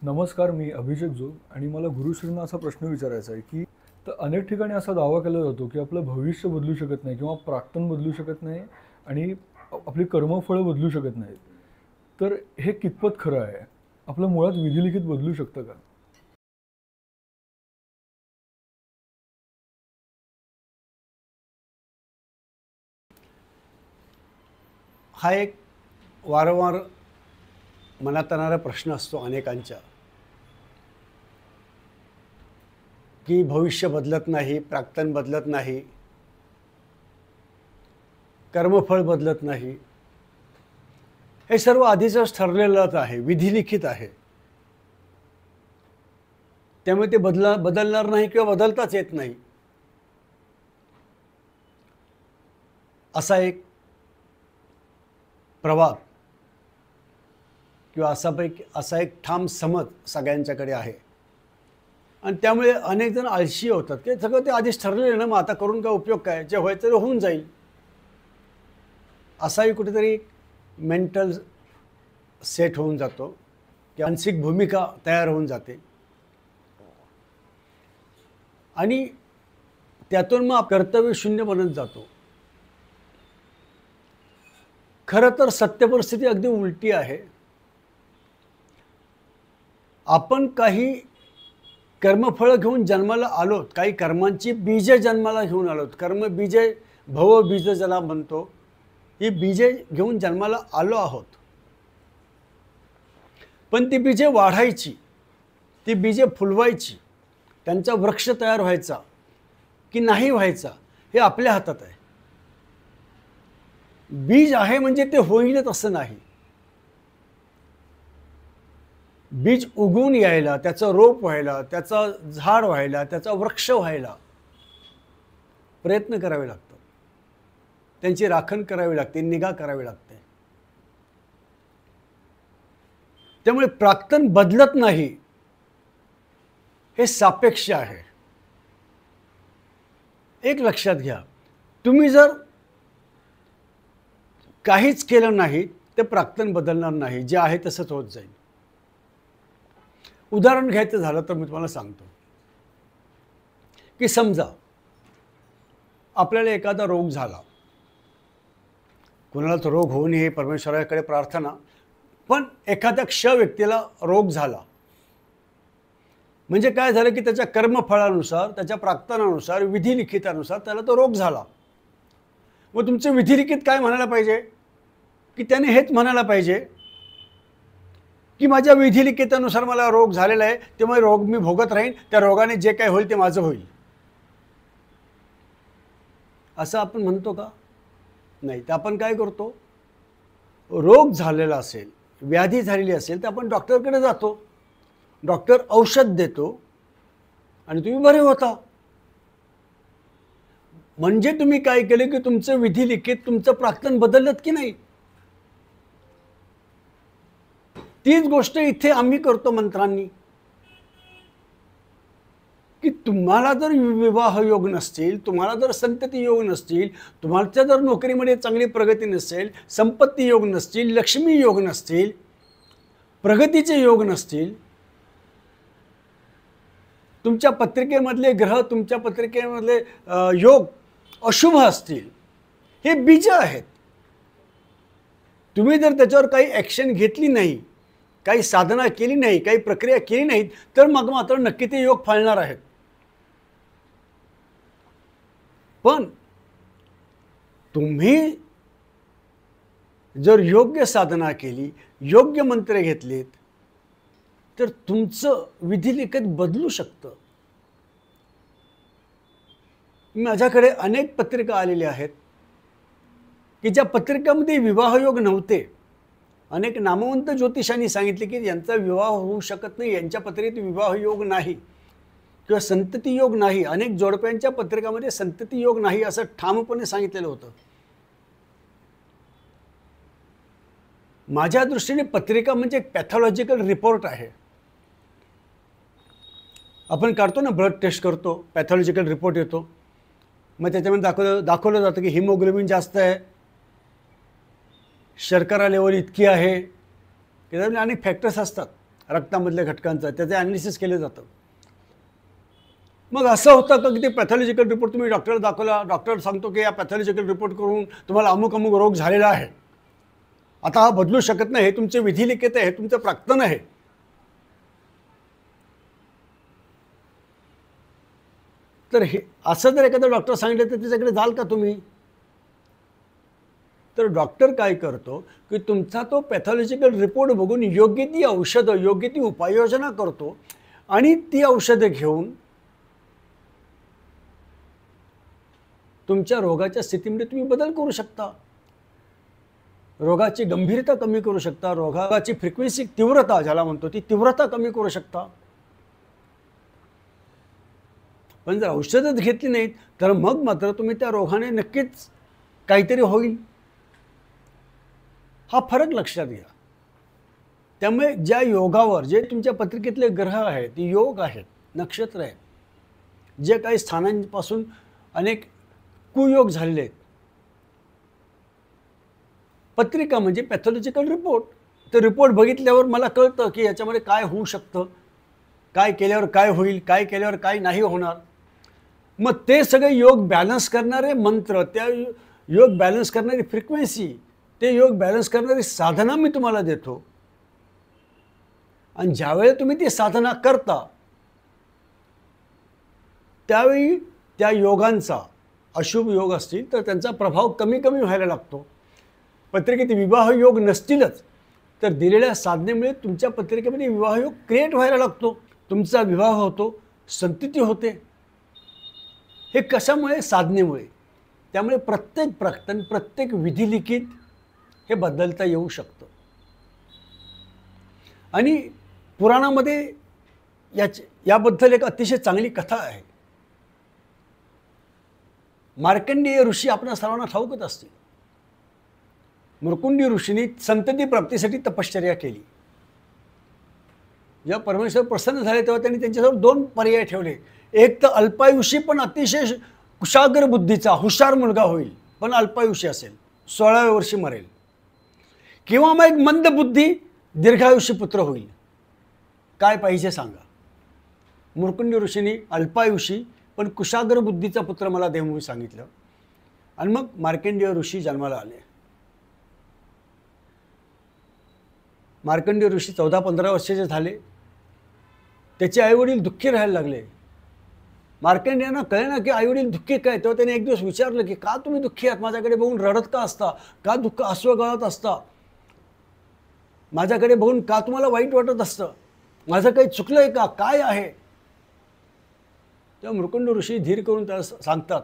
नमस्कार, मी अभिषेक जोग आणि मला गुरुश्रींना असा प्रश्न विचारायचा आहे की तर अनेक ठिकाणी असा दावा केला जातो की आपलं भविष्य बदलू शकत नाही किंवा प्राक्तन बदलू शकत नाही आणि आपली कर्मफळं बदलू शकत नाहीत. तर हे कितपत खरं आहे? आपलं मुळात विधिलिखित बदलू शकतं का? हा एक वारंवार मनात येणारा प्रश्न असतो अनेकांच्या, की भविष्य बदलत नाही, प्राक्तन बदलत नाही, कर्मफळ बदलत नाही. हे सर्व आधीचंच ठरलेलंच आहे, विधिलिखित आहे. त्यामुळे ते बदलणार नाही किंवा बदलताच येत नाही. असा एक प्रवाद किंवा असा एक ठाम समज सगळ्यांच्याकडे आहे. आणि त्यामुळे अनेक जण आळशी होतात की सगळं ते आधीच ठरलेलं ना, मग आता करून काय उपयोग काय, जे व्हायचं ते होऊन जाईल, असाही कुठेतरी मेंटल सेट होऊन जातो की मानसिक भूमिका तयार होऊन जाते. आणि त्यातून मग कर्तव्य शून्य बनत जातो. खरं तर सत्य परिस्थिती अगदी उलटी आहे. आपण काही कर्मफळं घेऊन जन्माला आलोत, काही कर्मांची बीजे जन्माला घेऊन आलोत. कर्म बीजे, भव बीज ज्याला म्हणतो, ही बीजे घेऊन जन्माला आलो आहोत. पण ती बीजे वाढायची, ती बीजे फुलवायची, त्यांचा वृक्ष तयार व्हायचा की नाही व्हायचा हे आपल्या हातात आहे. बीज आहे म्हणजे ते होईलच असं नाही. बीज उगवून यायला, त्याचं रोप व्हायला, त्याचं झाड व्हायला, त्याचा वृक्ष व्हायला प्रयत्न करावे लागतात. त्यांची राखण करावी लागते, निगा करावी लागते. त्यामुळे प्राक्तन बदलत नाही हे सापेक्ष आहे. एक लक्षात घ्या, तुम्ही जर काहीच केलं नाही ते प्राक्तन बदलणार नाही, जे आहे तसंच होत जाईल. उदाहरण घ्यायचं झालं तर मी तुम्हाला सांगतो की समजा आपल्याला एखादा रोग झाला. कोणाला तो रोग होऊ नये परमेश्वराकडे प्रार्थना, पण एखाद्या क्ष व्यक्तीला रोग झाला म्हणजे काय झालं की त्याच्या कर्मफळानुसार, त्याच्या प्राक्तनानुसार, विधिलिखितानुसार त्याला तो रोग झाला. मग तुमचं विधिलिखित काय म्हणायला पाहिजे की त्याने हेच म्हणायला पाहिजे की माझ्या विधिलिखितानुसार मला रोग झालेला आहे, त्यामुळे रोग मी भोगत राहीन, त्या रोगाने जे काय होईल ते माझं होईल, असं आपण म्हणतो का? नाही. तर आपण काय करतो, रोग झालेला असेल, व्याधी झालेली असेल तर आपण डॉक्टरकडे जातो, डॉक्टर औषध देतो आणि तुम्ही बरे होता. म्हणजे तुम्ही काय केलं की तुमचं विधिलिखित, तुमचं प्राक्तन बदललं की नाही. तीच गोष्ट इथे आम्ही करतो मंत्रांनी, की तुम्हाला जर विवाह योग नसतील, तुम्हाला जर संतती योग नसतील, तुम्हाला जर नोकरीमध्ये चांगली प्रगती नसेल, संपत्ती योग नसतील, लक्ष्मी योग नसतील, प्रगतीचे योग नसतील, तुमच्या पत्रिकेमधले ग्रह, तुमच्या पत्रिकेमधले योग अशुभ असतील, हे बीज आहेत. तुम्ही जर त्याच्यावर काही ॲक्शन घेतली नाही, काही साधना केली नाही, काही प्रक्रिया केली नाहीत, तर मग मात्र नक्की ते योग फळणार आहेत. पण तुम्ही जर योग्य साधना केली, योग्य मंत्र घेतलेत, तर तुमचं विधिलिखित बदलू शकतं. माझ्याकडे अनेक पत्रिका आलेल्या आहेत की ज्या पत्रिकामध्ये विवाहयोग नव्हते. अनेक नामवंत ज्योतिषांनी सांगितले की यांचा विवाह होऊ शकत नाही, यांच्या पत्रिकेत विवाहयोग नाही किंवा संतती योग नाही. अनेक जोडप्यांच्या पत्रिकामध्ये संतती योग नाही असं ठामपणे सांगितलेलं होतं. माझ्या दृष्टीने पत्रिका म्हणजे एक पॅथॉलॉजिकल रिपोर्ट आहे. आपण काढतो ना, ब्लड टेस्ट करतो, पॅथॉलॉजिकल रिपोर्ट येतो, मग त्याच्यामध्ये दाखवलं जातं की हिमोग्लोबिन जास्त आहे, शर्करा लेवल इतकी आहे, त्याच्यामध्ये अनेक फॅक्टर्स असतात. रक्तामधल्या घटकांचा, त्याचं ॲनालिसिस केलं जातं. मग असं होतं का की ते पॅथॉलॉजिकल रिपोर्ट तुम्ही डॉक्टरला दाखवला, डॉक्टर सांगतो की या पॅथॉलॉजिकल रिपोर्ट करून तुम्हाला अमुक अमुक रोग झालेला आहे, आता हा बदलू शकत नाही, हे तुमचे विधिलिखित आहे, हे तुमचं प्राक्तन आहे. तर हे असं जर एखादा डॉक्टर सांगितलं तर त्याच्याकडे जाल का तुम्ही? तर डॉक्टर काय करतो की तुमचा तो पॅथॉलॉजिकल रिपोर्ट बघून योग्य ती औषधं, योग्य ती उपाययोजना करतो आणि ती औषधं घेऊन तुमच्या रोगाच्या स्थितीमध्ये तुम्ही बदल करू शकता, रोगाची गंभीरता कमी करू शकता, रोगाची फ्रिक्वेन्सी, तीव्रता ज्याला म्हणतो ती तीव्रता कमी करू शकता. पण जर औषधच घेतली नाहीत तर मग मात्र तुम्ही त्या रोगाने नक्कीच काहीतरी होईल. हा फरक लक्षात घ्या. त्यामुळे ज्या योगावर, जे तुमच्या पत्रिकेतले ग्रह आहेत, योग आहेत, नक्षत्र आहेत, जे काही स्थानांपासून अनेक कुयोग झालेले आहेत, पत्रिका म्हणजे पॅथॉलॉजिकल रिपोर्ट. तर रिपोर्ट बघितल्यावर मला कळतं की याच्यामध्ये काय होऊ शकतं, काय केल्यावर काय होईल, काय केल्यावर काय नाही होणार. मग ते सगळे योग बॅलन्स करणारे मंत्र, त्या योग बॅलन्स करणारी फ्रिक्वेन्सी, ते योग बॅलन्स करणारी साधना मी तुम्हाला देतो. आणि ज्यावेळेला तुम्ही ती साधना करता त्यावेळी त्या योगांचा, अशुभ योग असतील तर त्यांचा प्रभाव कमी कमी व्हायला लागतो. पत्रिकेत विवाह योग नसतीलच तर दिलेल्या साधनेमुळे तुमच्या पत्रिकेमध्ये विवाह योग क्रिएट व्हायला लागतो, तुमचा विवाह होतो, संतती होते. हे कशामुळे? साधनेमुळे. त्यामुळे प्रत्येक प्राक्तन, प्रत्येक विधिलिखित हे बदलता येऊ शकतं. आणि पुराणामध्ये याबद्दल एक अतिशय चांगली कथा आहे. मार्कंडेय ऋषी आपल्या सर्वांना ठाऊकच असतील. मृकुंडी ऋषींनी संतती प्राप्तीसाठी तपश्चर्या केली. जेव्हा परमेश्वर प्रसन्न झाले तेव्हा त्यांनी त्यांच्यासमोर 2 पर्याय ठेवले. एक तर अल्पायुषी पण अतिशय कुशाग्र बुद्धीचा हुशार मुलगा होईल, पण अल्पायुषी असेल, 16व्या वर्षी मरेल, किंवा मग एक मंदबुद्धी दीर्घायुषी पुत्र होईल. काय पाहिजे सांगा? मृकुंडी ऋषींनी अल्पायुषी पण कुशाग्र बुद्धीचा पुत्र मला दे म्हणून सांगितलं. आणि मग मार्कंडेय ऋषी जन्माला आले. मार्कंडेय ऋषी 14-15 वर्षाचे झाले. त्याचे आईवडील दुःखी राहायला लागले. मार्कंडेयांना कळेना की आईवडील दुःखी काय. तेव्हा त्याने एक दिवस विचारलं की का तुम्ही दुःखी आहात? माझ्याकडे बघून रडत का असता? का दुःख अश्रू गळत असता? माझ्याकडे बघून का तुम्हाला वाईट वाटत असतं? माझं काही चुकलंय का? काय आहे? तेव्हा मृकुंड ऋषी धीर करून त्याला सांगतात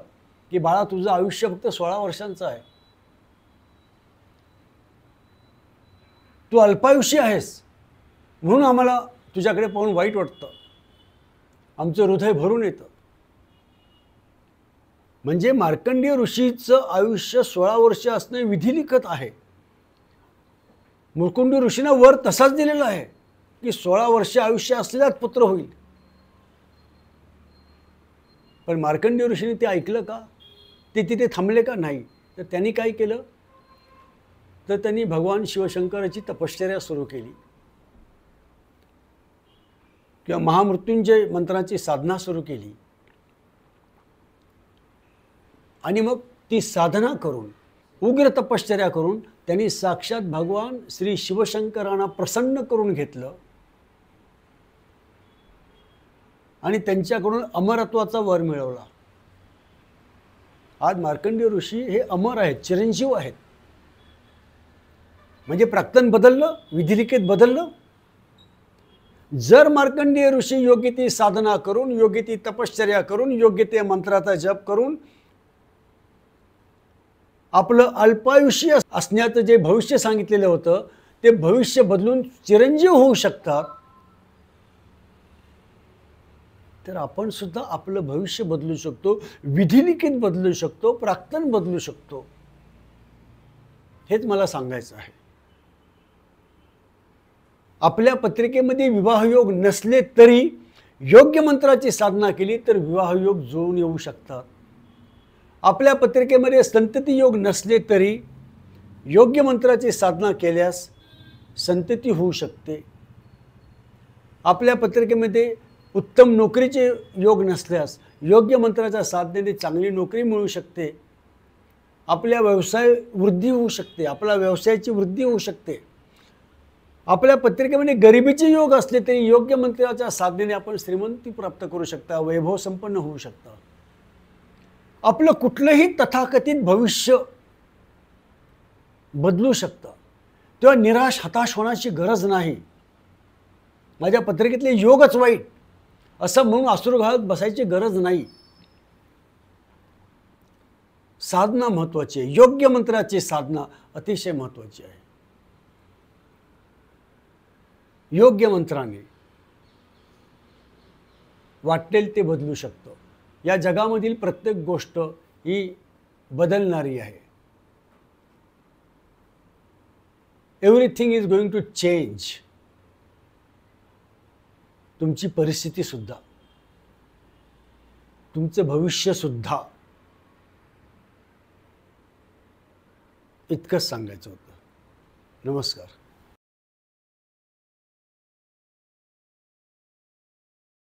की बाळा, तुझं आयुष्य फक्त 16 वर्षांचं आहे. तू अल्पायुषी आहेस म्हणून आम्हाला तुझ्याकडे पाहून वाईट वाटतं, आमचं हृदय भरून येतं. म्हणजे मार्कंडेय ऋषीचं आयुष्य 16 वर्ष असणं विधिलिखित आहे. मृकुंड ऋषींना वर तसाच दिलेला आहे की 16 वर्ष आयुष्य असलेलाच पुत्र होईल. पण मार्कंडेय ऋषींनी ते ऐकलं का? ते तिथे थांबले का? नाही. तर त्यांनी काय केलं? तर त्यांनी भगवान शिवशंकराची तपश्चर्या सुरू केली, किंवा महामृत्युंजय मंत्राची साधना सुरू केली. आणि मग ती साधना करून, उग्र तपश्चर्या करून त्यांनी साक्षात भगवान श्री शिवशंकरांना प्रसन्न करून घेतलं आणि त्यांच्याकडून अमरत्वाचा वर मिळवला. आज मार्कंडेय ऋषी हे अमर आहेत, चिरंजीव आहेत. म्हणजे प्राक्तन बदललं, विधिलिखित बदललं. जर मार्कंडेय ऋषी योग्य ती साधना करून, योग्य ती तपश्चर्या करून, योग्य ते मंत्राचा जप करून आपलं अल्पायुषी असण्याचं जे भविष्य सांगितलेलं होतं ते भविष्य बदलून चिरंजीव होऊ शकतात, तर आपण सुद्धा आपलं भविष्य बदलू शकतो, विधिलिखित बदलू शकतो, प्राक्तन बदलू शकतो. हेच मला सांगायचं आहे. आपल्या पत्रिकेमध्ये विवाहयोग नसले तरी योग्य मंत्राची साधना केली तर विवाहयोग जुळून येऊ शकतात. आपल्या पत्रिकेमध्ये संतती योग नसले तरी योग्य मंत्राची साधना केल्यास संतती होऊ शकते. आपल्या पत्रिकेमध्ये उत्तम नोकरीचे योग नसल्यास योग्य मंत्राच्या साधनेने चांगली नोकरी मिळू शकते, आपल्या व्यवसाय वृद्धी होऊ शकते, आपल्या व्यवसायाची वृद्धी होऊ शकते. आपल्या पत्रिकेमध्ये गरिबीचे योग असले तरी योग्य मंत्राच्या साधनेने आपण श्रीमंती प्राप्त करू शकता, वैभव संपन्न होऊ शकता. आपलं कुठलंही तथाकथित भविष्य बदलू शकतं. तेव्हा निराश हताश होण्याची गरज नाही. माझ्या पत्रिकेतले योगच वाईट असं म्हणून अश्रू घालत बसायची गरज नाही. साधना महत्त्वाची आहे. योग्य मंत्राची साधना अतिशय महत्त्वाची आहे. योग्य मंत्राने वाटेल ते बदलू शकतं. या जगामधील प्रत्येक गोष्ट ही बदलणारी आहे. Everything is going to change. तुमची परिस्थिती सुद्धा, तुमचं भविष्य सुद्धा. इतकंच सांगायचं होतं. नमस्कार.